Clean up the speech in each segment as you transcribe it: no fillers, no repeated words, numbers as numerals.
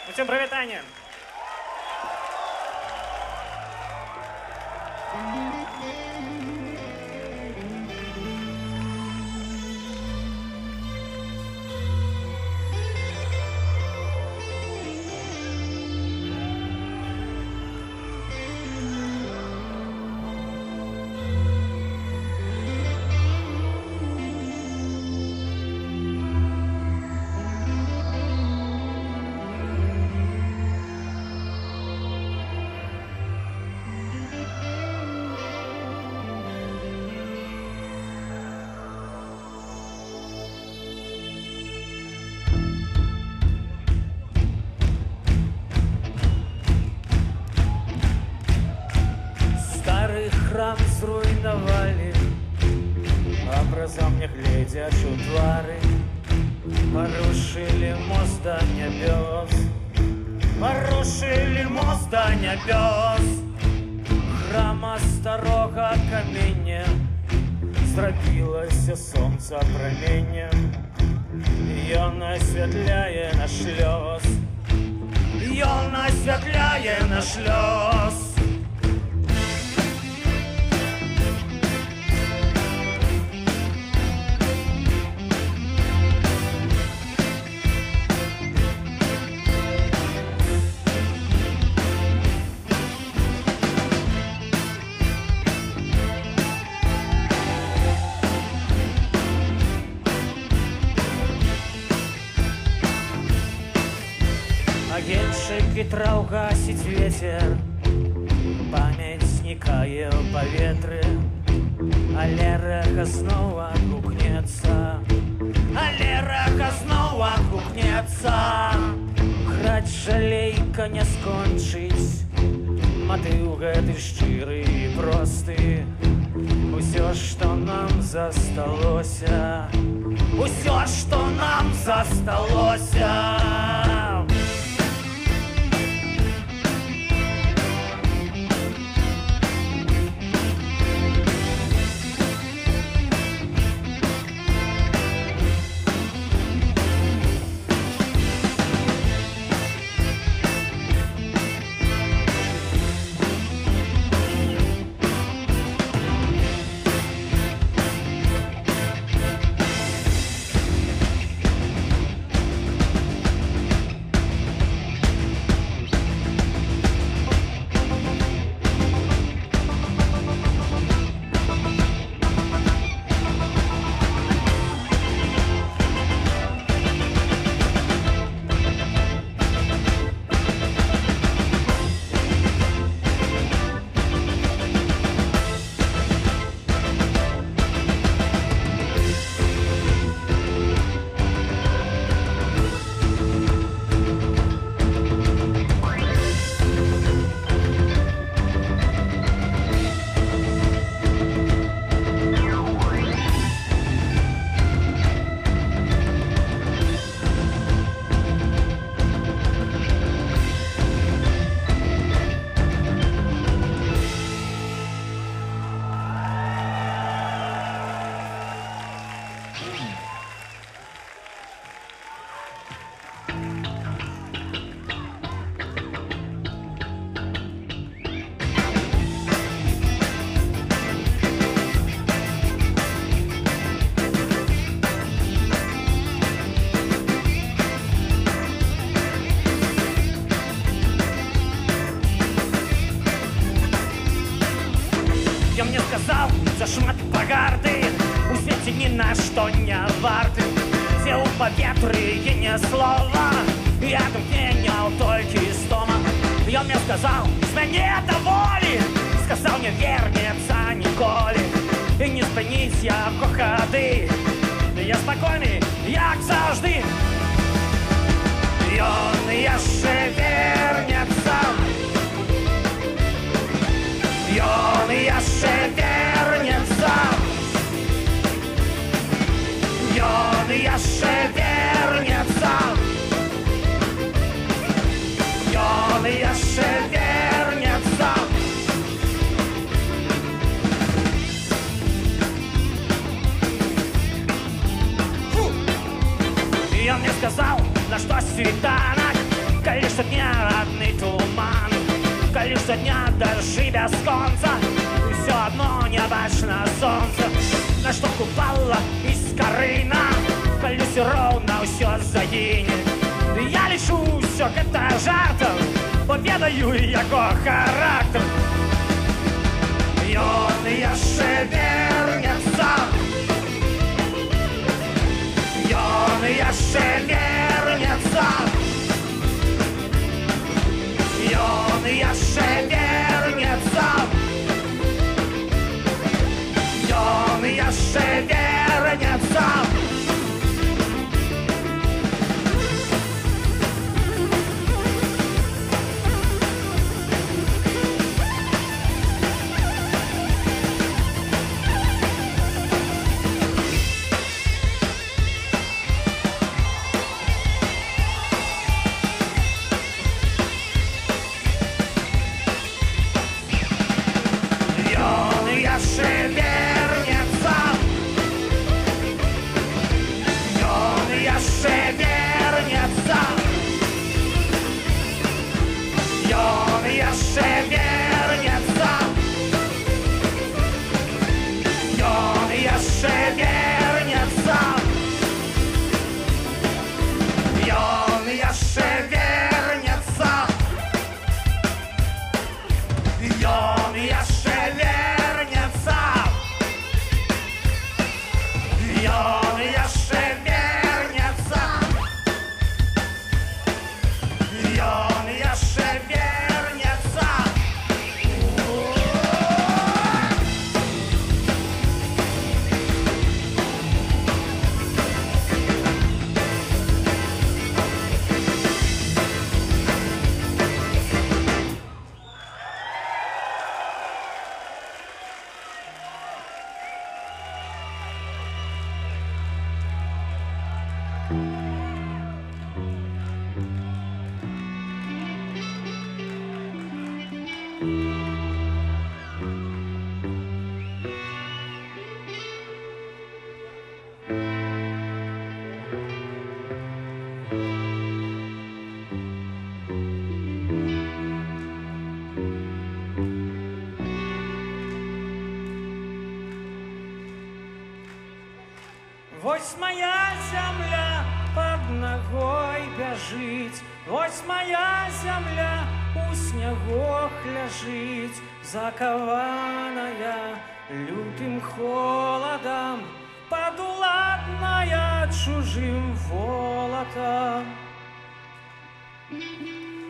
Усім привітання! Храм зруйнавалі, абразом не глядзячы ў твары, парушылі мост да нябёс, парушылі мост да нябёс. Храма старога каменем зрабілася сонца праменем, ён асвятляе наш лёс, ён асвятляе наш лёс. Агеньчык і траў гасіць вецер, памяць знікае ў паветры, але рэха зноў адгукнецца, але рэха зноў адгукнецца. Граць жалейка не скончыць, матыў гэты шчыры і просты. Усё, што нам засталося, усё, што нам засталося. Ён мне сказаў, зашмат пагарды у свеце ні на што не варты. Дзе ў паветры не слова, я думкненняў толькі стома. Ён мне сказаў, з мяне даволі, сказаў, не вернецца ніколі, і не спыніць яго хады. Я спакойны, як заўжды. Ён яшчэ вернецца, ён яшчэ вернецца, ён яшчэ вернецца, ён яшчэ вернецца. Ён мне сказаў, на што світанак калі штодня адны туман, калі штодня дажджы бясконца, усё адно не бачна сонца, на што купала і скарына, калі ўсё роўна ўсё загіне. Я лічу ўсё гэта жартам, бо ведаю яго характар. Ён яшчэ вернецца, ён яшчэ вернецца, ён яшчэ вернецца, ён яшчэ вернецца. Вось моя земля под ногой бяжыць, вось моя земля у снегах ляжыць, закаваная лютым холодом, падуладная чужим волотом.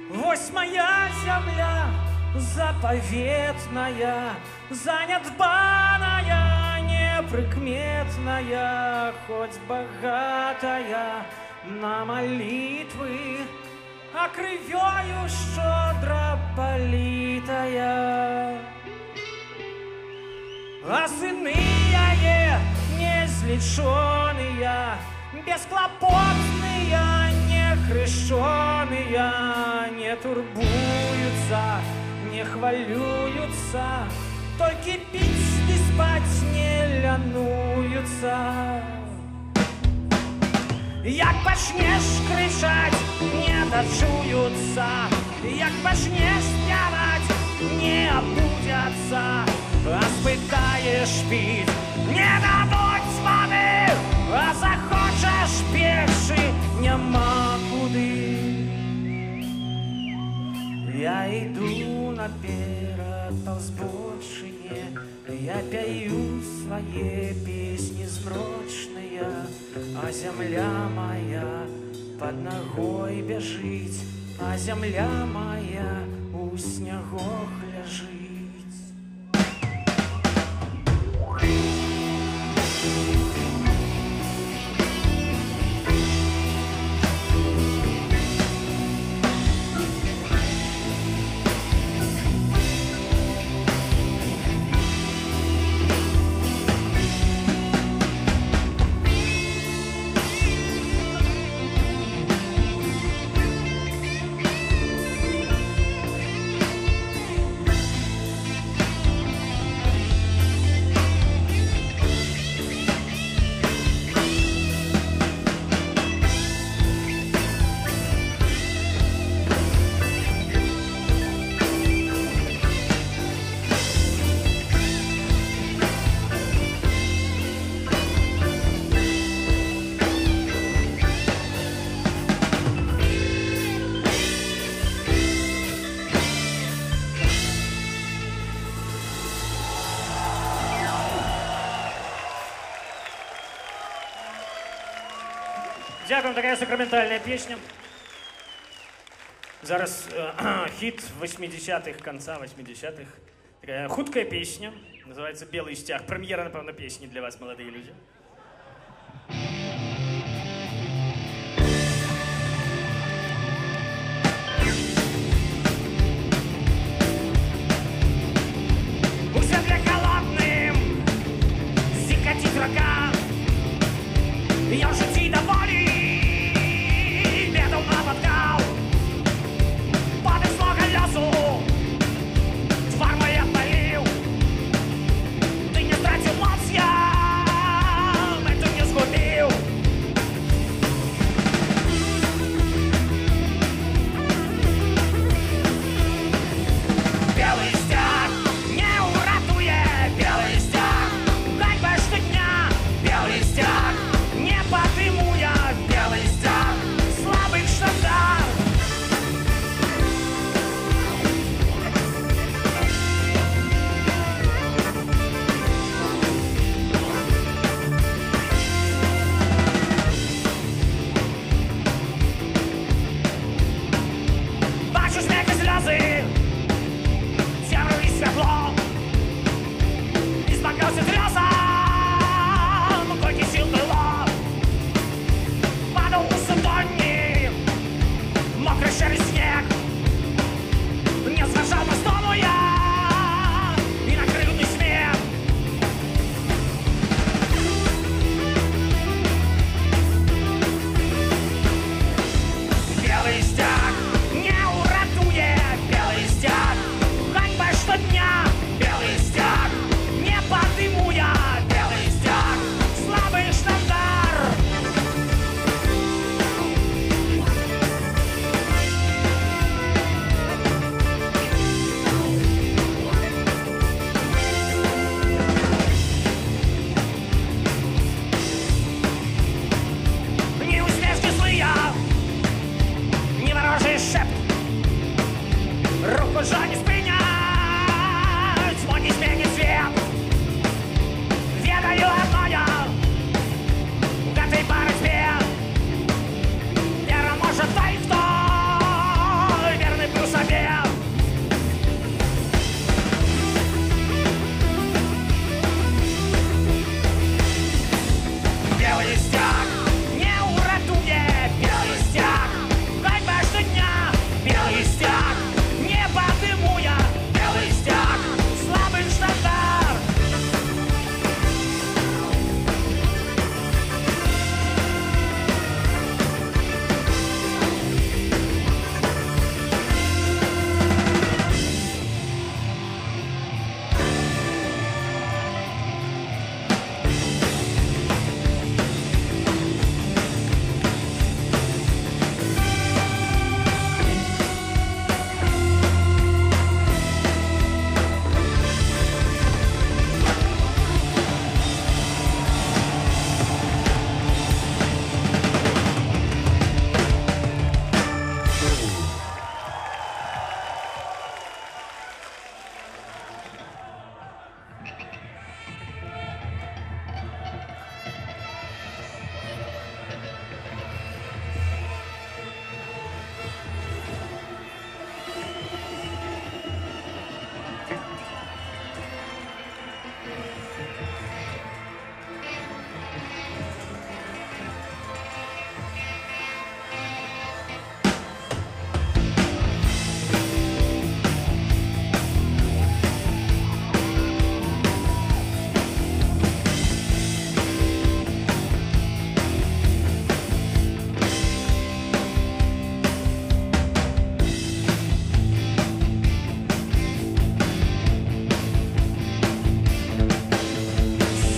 Вось моя земля заповедная, занядбаная, неприкметная, хоть богатая на молитвы, а кров'ю щедро политая. А сыны яе незлічоныя, бесклопотные, нехрещенные, не турбуются, не хвалюются, только пить и спать не лянуются. Як пачнеш кричать, не дочуются, як пачнеш спявать, не обудятся, а спытаешь пить, не дадуть воды, а захочешь пеши, нема куды. Я иду наперед по збочине, я пяю свои песни змрочные, а земля моя под ногой бяжыць, а земля моя у снегах ляжыць. Дякую, така сакраментальна пісня. Зараз хіт 80-х, конца 80-х. Такая хуткая песня, называется «Белый стяг». Премьера, напевно, песни для вас, молодые люди. У святля холодным зикатить рока, я в житті доволі бедом нападкав. Подесло колесу, твар моя полив. Ты не стратил моц, я это не сгубил. Белый стяг не уратує, белый стяг, дай бы что дня, белый стяг, не подыму я, белый стяг, слабых штандар. Бачу смех и слезы, темру и светло, испугался грязом, койки сил было. Падал у сутонни, мокрый шерый снег, не сбежал на столу я и накрылный смех. Белый стяг не уратує, белый стяг, хоть бы что дня, белый стяг, не подыму я, белый стяг, слабый штандар. Не усмешки злые, не ворожий шепт, руку же не спринять, мой не сменит свет. Ведаю одно я в этой борьбе, вера может той, кто верный был себе. Белый стяг не уратує, белый стяг, хоть бы что дня, белый стяг, не подыму я, белый стяг, слабый штандар.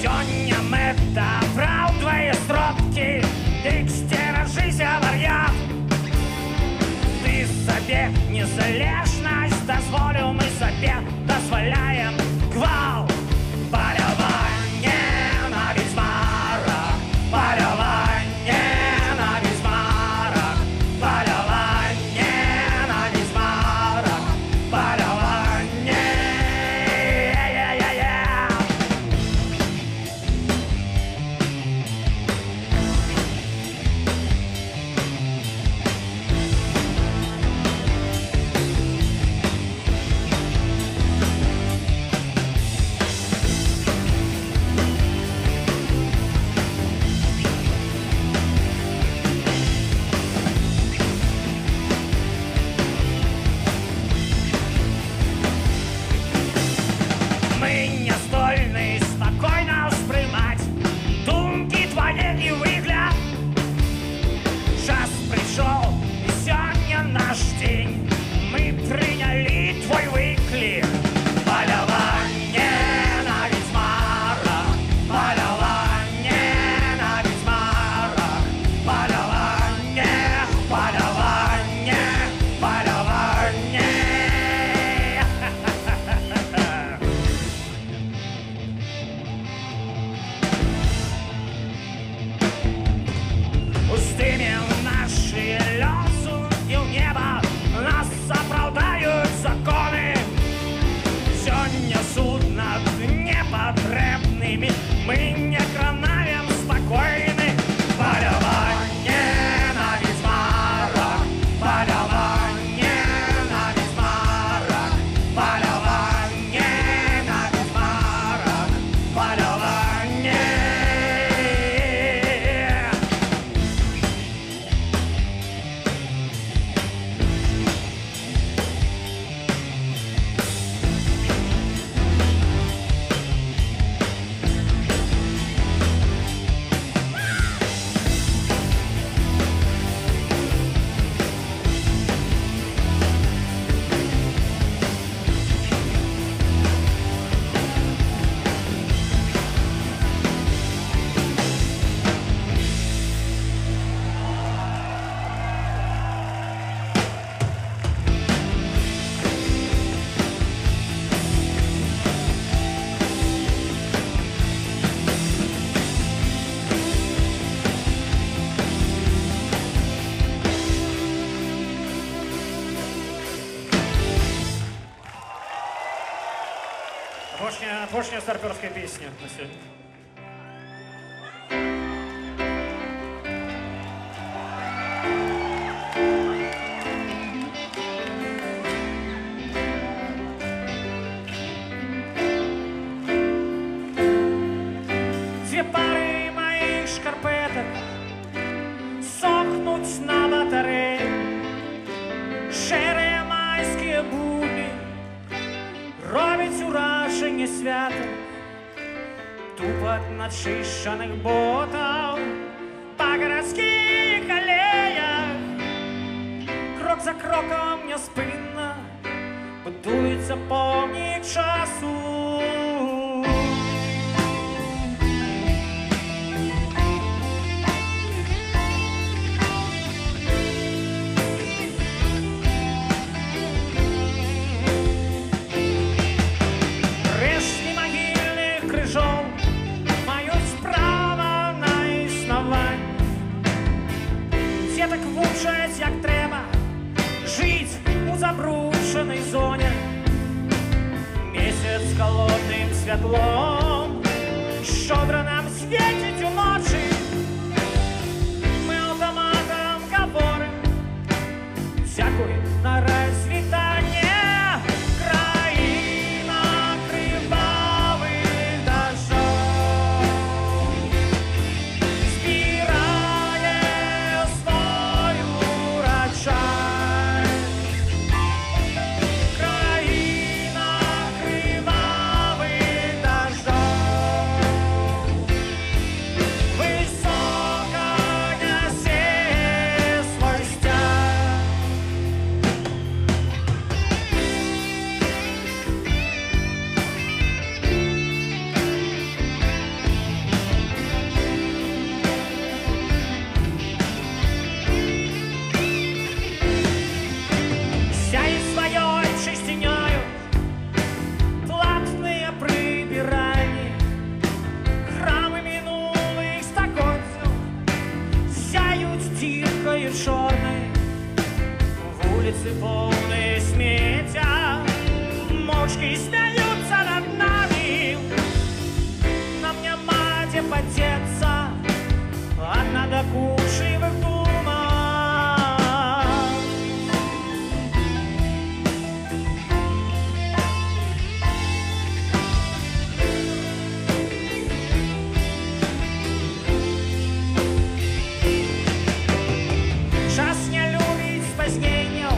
Сёння мы добрал твои стропки, ты к стерожися, вар'ят. Ты собі незалежність дозволив, ми собі дозволяєм гвалт. Полювання на візьмарок, полювання на візьмарок, полювання на візьмарок, полювання. Апошняя старперская песня на сегодня. Две пары моих шкарпеток сохнуть на батарее, шерые майские будни робить ураження свято, тупот начищених ботов по городских аллеях, крок за кроком неспинно будується помник часу. Так вучать, як треба жить у забрушеній зоні. Місяць холодним світлом щодро нам світить уночі. Ми автоматом говорим, дякую на розвітання. Країна кривавих дощів збирає свою урожай. Країна кривавих дощів високо несе свой стяг. Сяет своей чистинёю платные прибиральни, храмы минулых столетий сяют тихою чорной, вулиці повні сміття, мовчки сміються над нами. Нам нема де подеться, одна докучливих думок. Час не любить спазнення,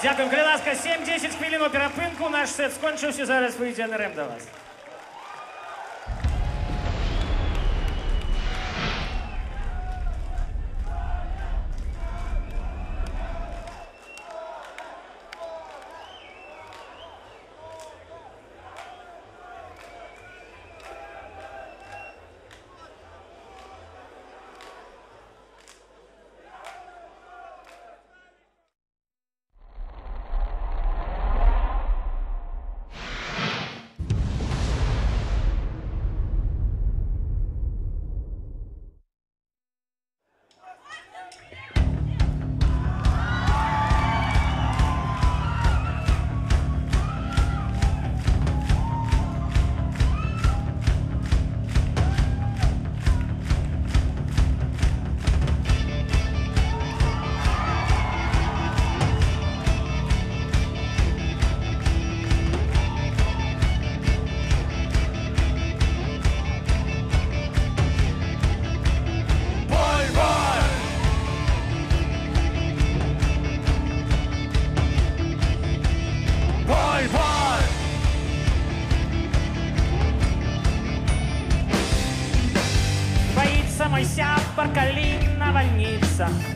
Дякую, будь ласка, 7-10 хвилин у перепинку. Наш сет скончився, зараз вийде НРМ до вас.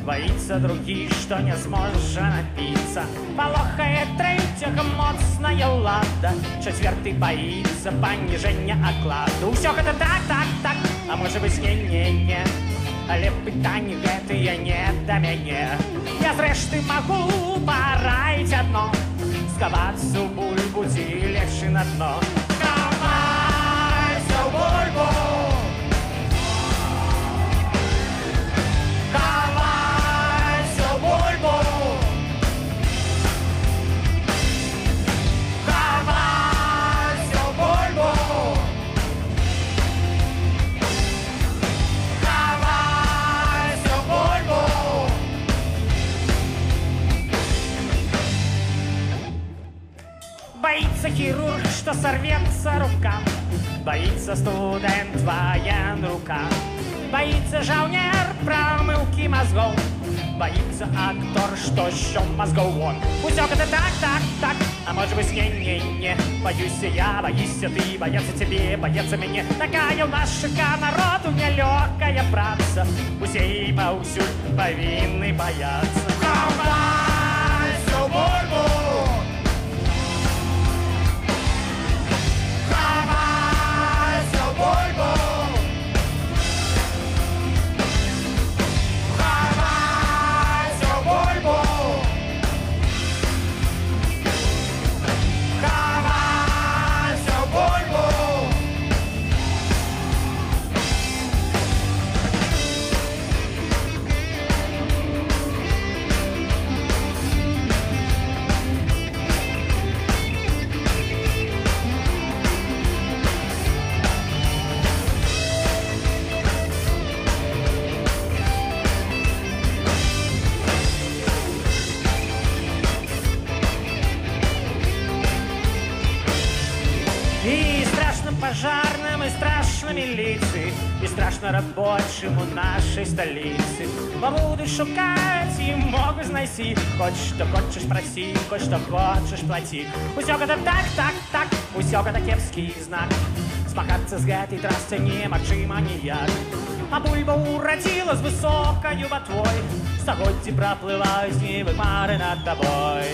Боится других, что не сможешь напиться. Полохает третьих моцная лада. Четвертый боится понижения окладу. Усё это так, а может быть не. Але питання гэтыя не да мяне. Я зрэшты магу параіць адно. Схавацца ў бульбу ці легчы на дно. Хавайся ў бульбу. Боится хирург, что сорвется рука. Боится студент военрука. Боится жаўнер промывки мозгов. Боится актор, что щел мозгов вон. Усё это так, а может быть не. Боюсь я, боишься ты, боятся тебе, боятся мне. Такая у нашага народу нелёгкая праца. Усе і паўсюль павінны бояться. Хавайся ў бульбу. Пожарным и страшно милиции, и страшно рабочим у нашей столицы. Бо будешь шукать и могут знайти. Хочешь, что хочешь, проси, хоть что хочешь, плати. Усё гэта так, усё гэта кепскі знак. Змагацца з гэтай трасцы немагчыма ніяк. А бульба урадзіла з высокаю батвой. Стагоддзі праплываюць нібы хмары над табой.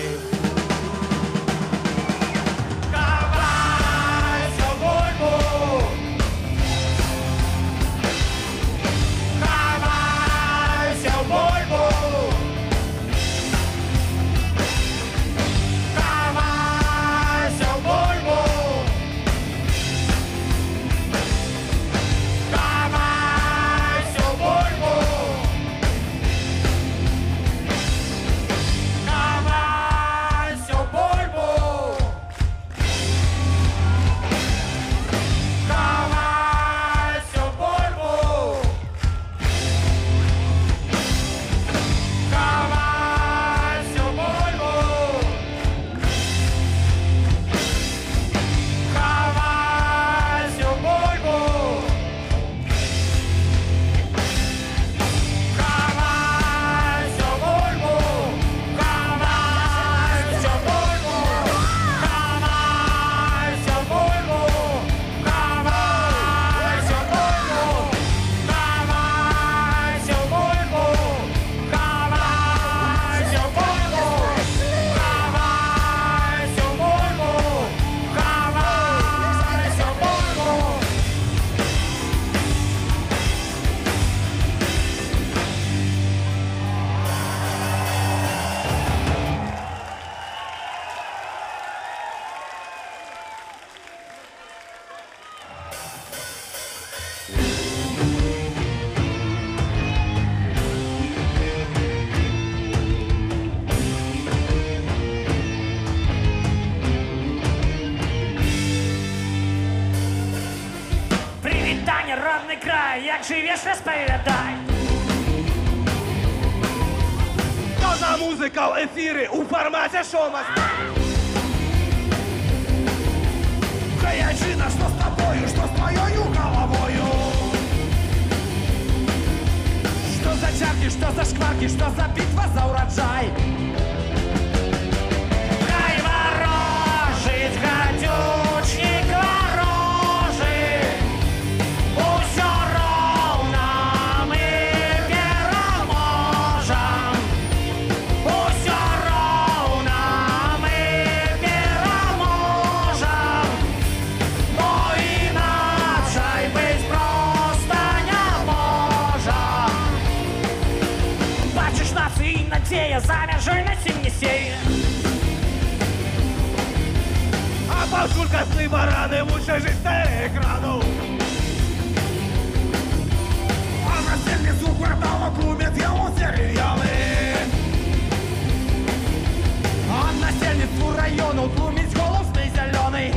Привітання, родний край, як живеш, розповідай. Та музика в ефірі у форматі шоу. Хаячина, что с тобою, что с твоей головою? Что за чарки, что за шкварки, что за битва за урожай? Хай ворожить гадючник ворожий, усё ровно мы переможем, усё ровно мы переможем, бо иначе быть просто не можем. Бачишь, нации надея за межой на синесей. А павшулькасные бараны лучше жить на экрану. А насельницу квартала клубят его сериалы. А насельницу району клубить голосный зеленый.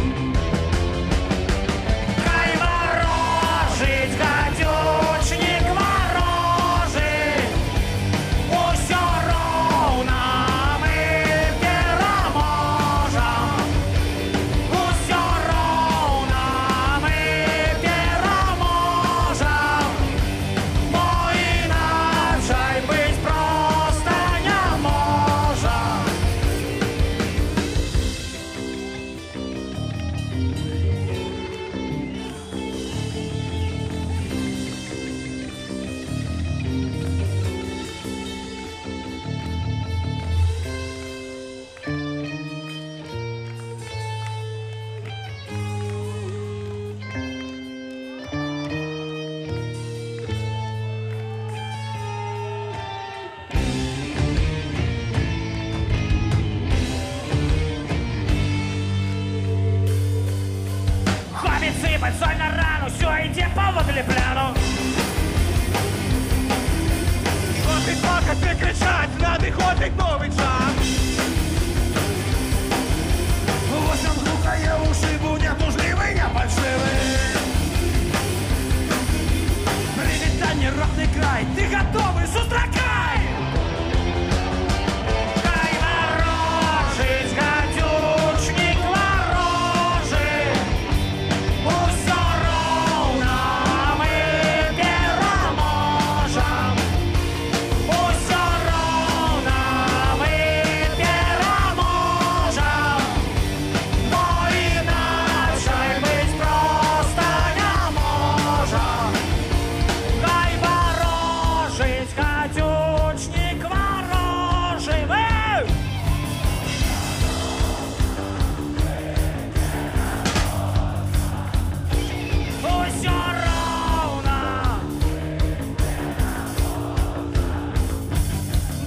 Хай ворожить гадючник ворожий, усё ровно мы переможем, усё ровно мы переможем, бо иначе быть просто не можем. Хватит сыпать соль на рану, все, иди поводали пляну. Хватит плакать и кричать, надо хоть новый шаг. Вот он глухая ушибу, не тужливый, не фальшивый. Привитание, родный край, ты готовый, сустракай! Хай ворожить гадючник ворожий, усё ровно мы переможем, усё ровно мы переможем, бо иначе быть просто не можем. Хай ворожить гадючник ворожий. Усё ровно,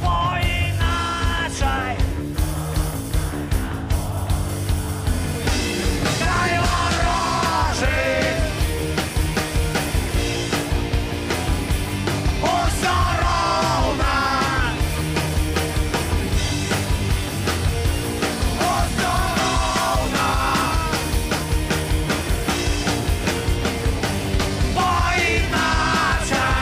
бо иначе. Хай ворожить, усё ровно, усё ровно, бо иначе.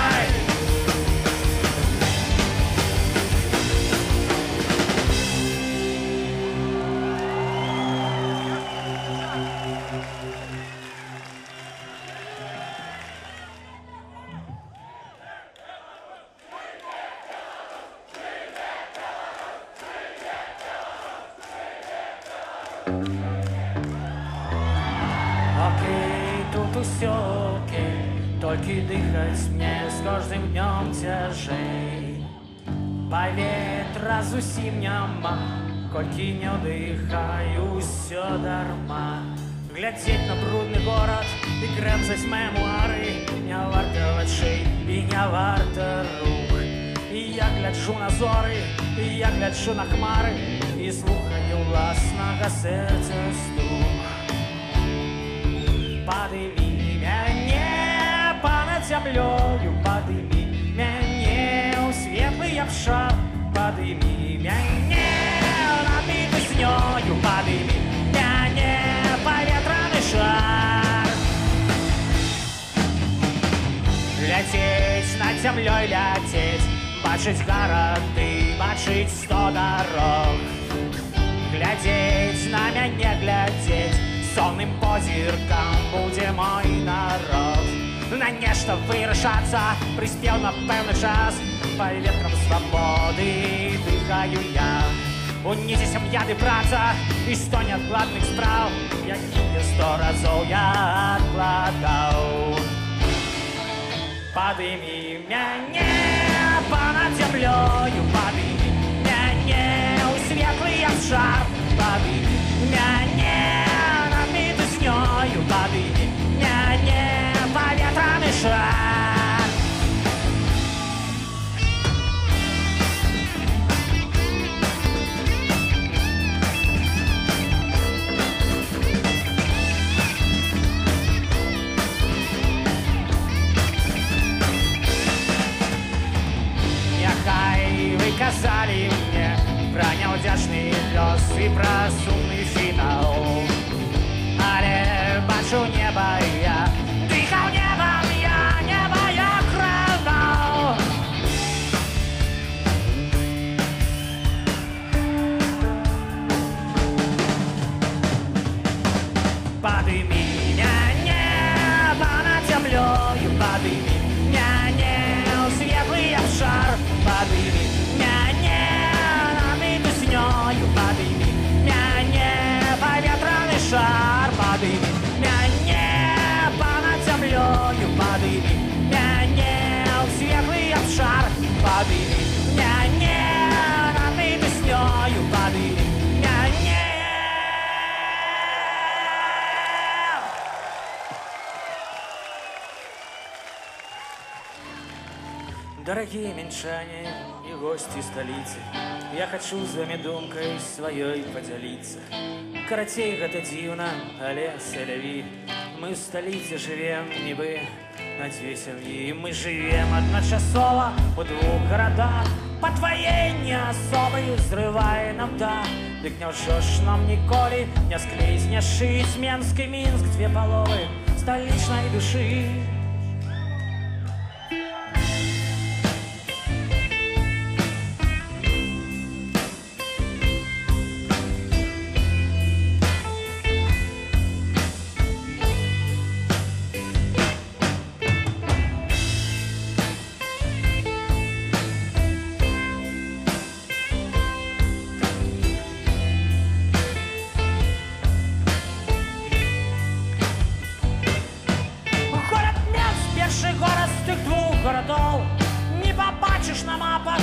Окей, тут усё окей, только дыхать мне с каждым днем тяжей. Поветра зусім няма, колькі не ўдыхаю, усё дарма. Глядзець на брудны горад і крэпзаць мемуары не варта вачэй і не варта рук. І я гляджу на зоры, і я гляджу на хмары і слухаю власнага сэрца стук. Падымі мяне па-над зямлёю, падымі мяне ў светлы абшар, падымі мяне над песнёю, падымі мяне паветраны шар. ляцець над зямлёй ляцець, бачыць гарады, бачыць 100 дарог. Глядзець на мяне глядзець, сонным позіркам будзе мой народ. На нешта вырашацца прыспеў на пэўны час, паветрам свабоды дыхаю я. Унізе сям'я ды праца і 100 неадкладных спраў, якія 100 разоў я адкладаў. Падымі мяне понад зямлёю, падымі мяне ў светлы абшар, падымі мяне над мітуснёю, падымі мяне паветраны шар. Казалі мне пра няўдзячны лёс і пра сумны фінал. Але бачу неба я, дыхаў небам я, неба я кранаў. Падымі мяне понад зямлёю, падымі мяне ў светлы абшар, падымі мяне над мітуснёю, падымі мяне паветраны шар, падымі мяне понад зямлёю, падымі мяне ў светлы абшар, падымі мяне над мітуснёю, падымі мяне. Дорогие минчане и гости столицы, я хочу з вами думкай сваёй подзяліцца. Карацей, гэта дзіўна, але селяві. Мы ў сталіцы жывем нібы на 2 сям'і. Мы жывем адначасова у 2 гарадах. Падваенне асобы зрывае нам дах. Дык няўжо ж нам ніколі не склеіць, не шыць Менск і Мінск, 2 паловы сталічнай душы. Не побачиш на мапах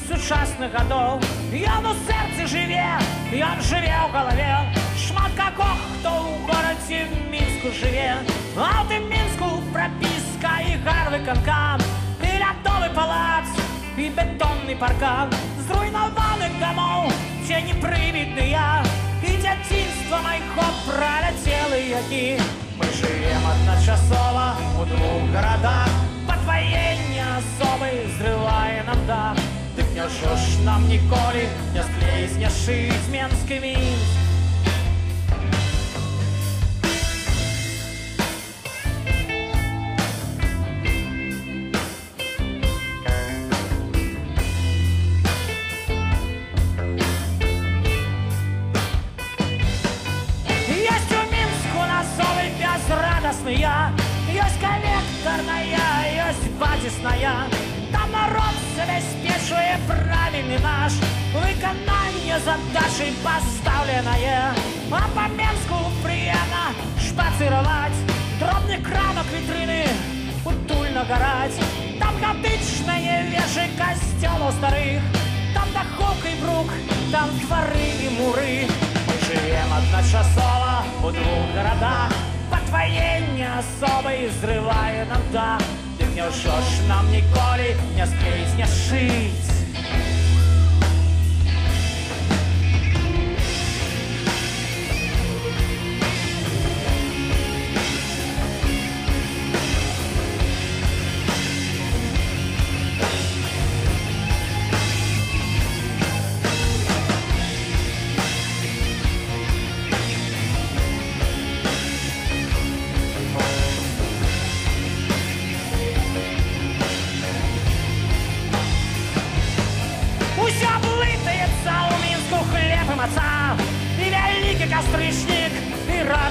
сучасных гадоў. Ён у сэрцы жыве, ён жыве ў галаве. Шмат каго, хто ў горадзе Мінску жыве. А ў тым Мінску прапіска і гарвыканкам, і лядовы палац, і бетонны паркан. Зруйнаваных дамоў цені прывідныя, і дзяцінства майго праляцелыя дні. Мы жывем адначасова у 2 гарадах. Падваенне асобы зрывае нам дах. Дык няўжо ж нам ніколі не склеіць, не шыць Менск і Мінск. Ёсць у Мінску насовы безрадасная, ёсць коллекторная, ёсць базисная. Там народ забяспечвае правільны наш, выкананне задачы пастаўленае. А па Менску прыемна шпацыраваць, дробны кранок вітрыны утульна гараць. Там гатычныя вежы касцёлаў старых, там дахоўка і брук, там двары і муры. Мы жывем адначасова у 2 гарадах. Падваенне асобы зрывае нам дах. Дык няўжо ж нам ніколі не склеіць, не шыць.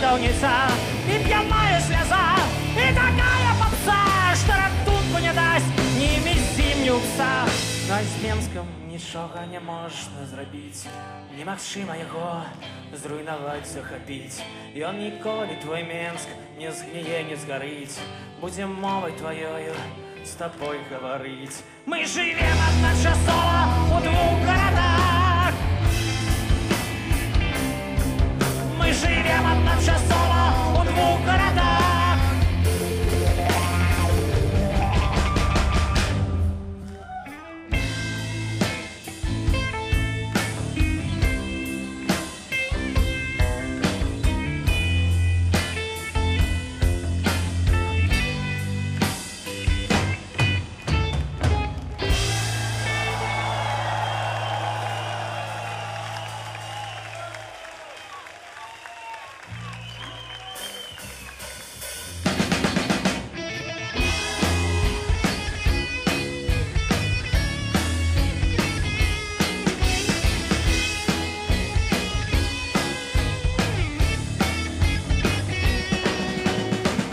красавница и пьяная слеза, и такая попса, что ратунку не дасть ні мізімню пса. На Зменском нічога не можна зрабіць, немагчыма яго зруйнаваць, захапіць. Ён ніколі твой Менск не згніе, не згарыць, будзем мовай тваёю з табой гаварыць. Мы жывем адначасова у двух гарадах, мы живем одночасово у двух городах.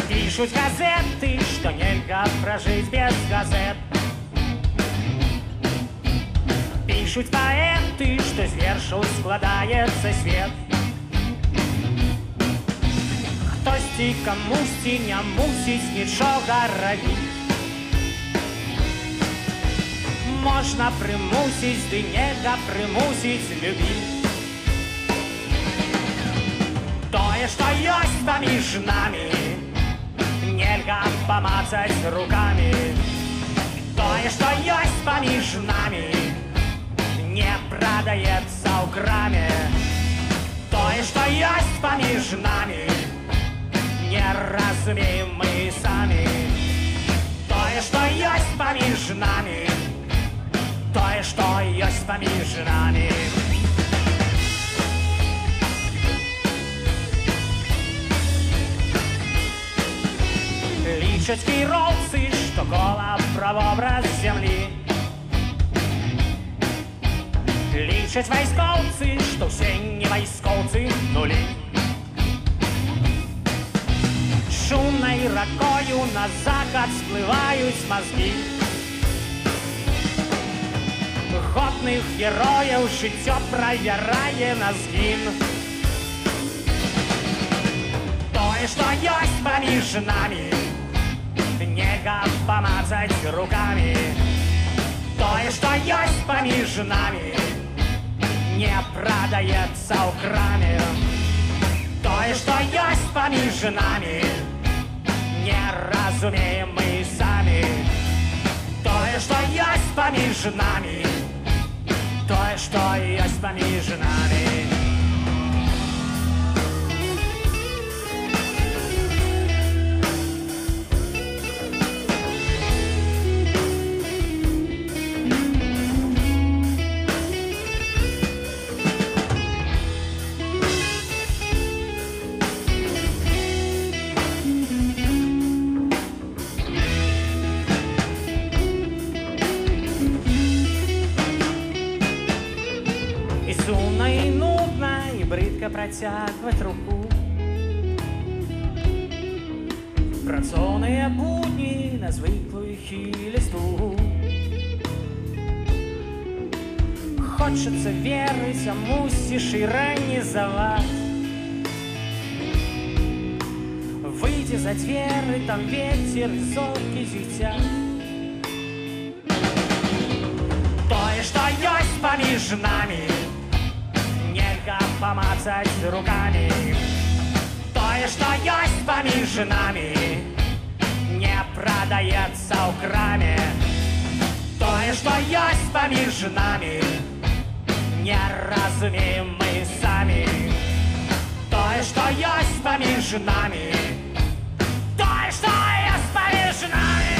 Пишут газеты, что нельзя прожить без газет. Пишут поэты, что з вершаў складаецца свет. Хтосьці камусьці не мусіць нічога рабіць. Можна прымусіць, ды нельга прымусіць любіць. Тое, што ёсць паміж намі, нельга памацаць руками. Тое, што ёсць паміж намі, не прадаецца ў краме. Тое, што ёсць паміж намі, не разумеем мы самі. Тое, што ёсць паміж намі, тое, што ёсць паміж намі. Лічаць кіроўцы, што кола правобраз зямлі. Лічаць вайскоўцы, што ўсе не вайскоўцы нулі. Шумнай ракою на захад сплываюць мазгі. Годных герояў жыццё правярае на згін. Тое, што ёсць паміж намі, нельга памацаць руками. Тое, што ёсць паміж намі, не прадаецца ў краме. Тое, што ёсць паміж намі, не разумеем мы самі. Тое, што ёсць паміж намі, тое, што ёсць паміж намі. Працягваць руку. Працоўныя будні на звыклую хілісту. Хочацца верыць, а мусіш іранізаваць. Выйдзе за дзверы, там вецер і зоркі зіцяць. Тое, што ёсць паміж намі, нельга памацаць руками. Тое, што ёсць паміж намі, не прадаецца ў краме. Тое, што ёсць паміж намі, не разумеем мы самі. Тое, што ёсць паміж намі, тое, што ёсць паміж намі.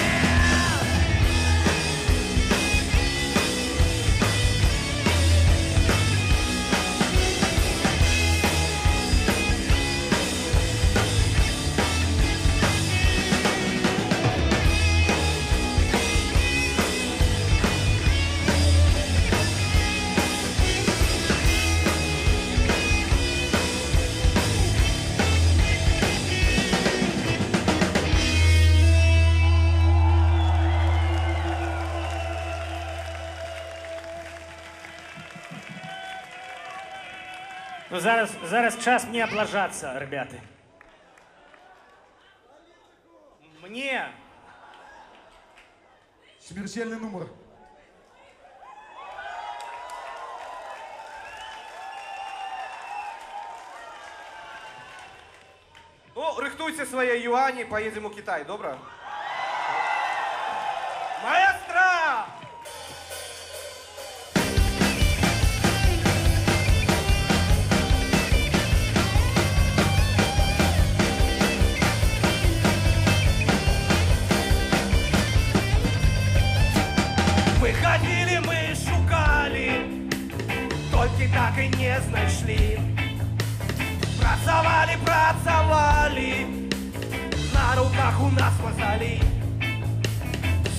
Ну, зараз час мне облажаться, ребята. Мне. Смертельный номер. Ну, рихтуйте свої юані, поїдемо в Китай, добре? Маестро! Мы ходили, мы шукали, только так и не знайшли. Працавали, на руках у нас мозолі.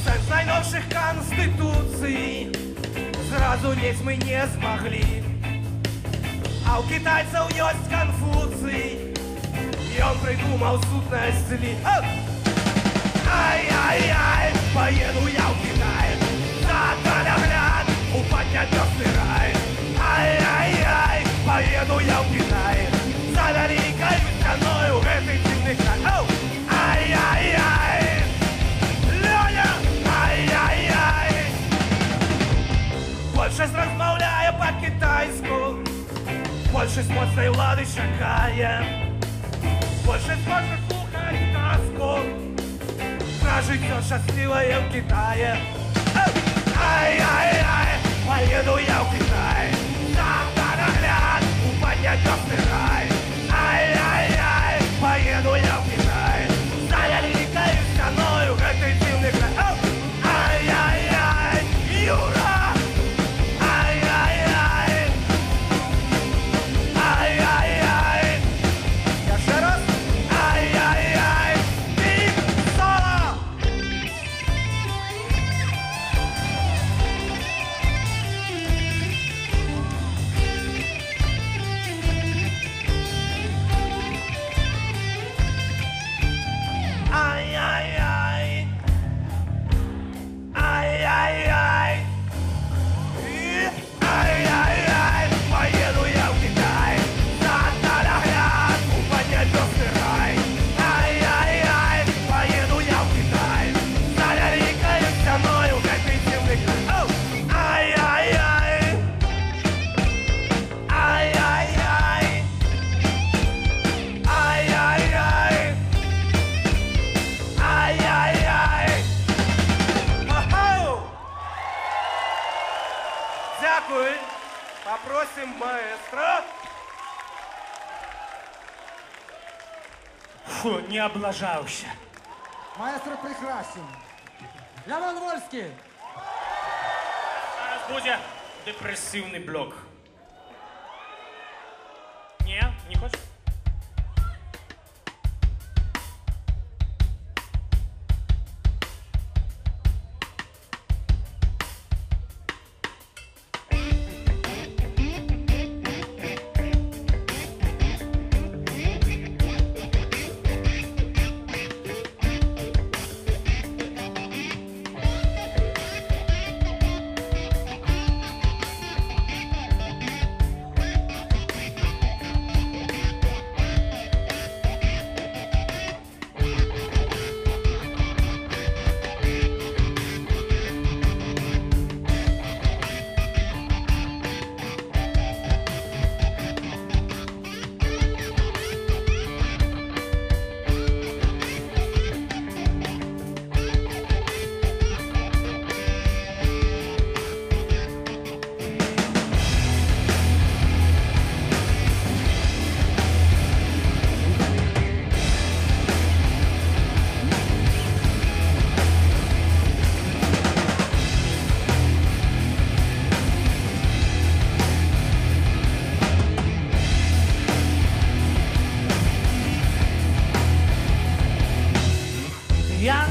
Сенс найновших конституцій зразу лезть мы не змогли. А у китайцев есть Конфуций, и он придумал сутность зли. Ай-яй-яй, поеду я в Китай, за Талягляд упаднять весный рай. Ай-яй-яй, поеду я в Китай, за великой страной этой земный край. Ай-яй-яй, Леня, ай-яй-яй. Больше размовляя по-китайску, больше с моцной ладой шагая, больше сможет слухать сказку про життя щасливое в Китае. Ай-яй-яй, поеду я в Китай, завтра нагляд упаднять весный рай. Ай-яй-яй, поеду я в Китай, за великой страной этой земный край. Ай-яй-яй, Юра! Ай-яй-яй! Ай-яй-яй! Я ще раз? Ай-яй-яй! Бig Solo! Ай-яй-яй! Ай-яй-яй! Ай-яй-яй! Поеду я в Китай, за Талягляд упаднять весный рай. Ай-яй-яй! Поеду я в Китай, за великой страной этой земный край. Ай-яй-яй! Ай-яй-яй! Ай-яй-яй! Ай-яй-яй! Ау! Дякую. Попросим маэстро. Фу, не облажался. Маэстро прекрасен. Лявон Вольский. Зараз буде депресивний блок. Ні, не хочеш? Я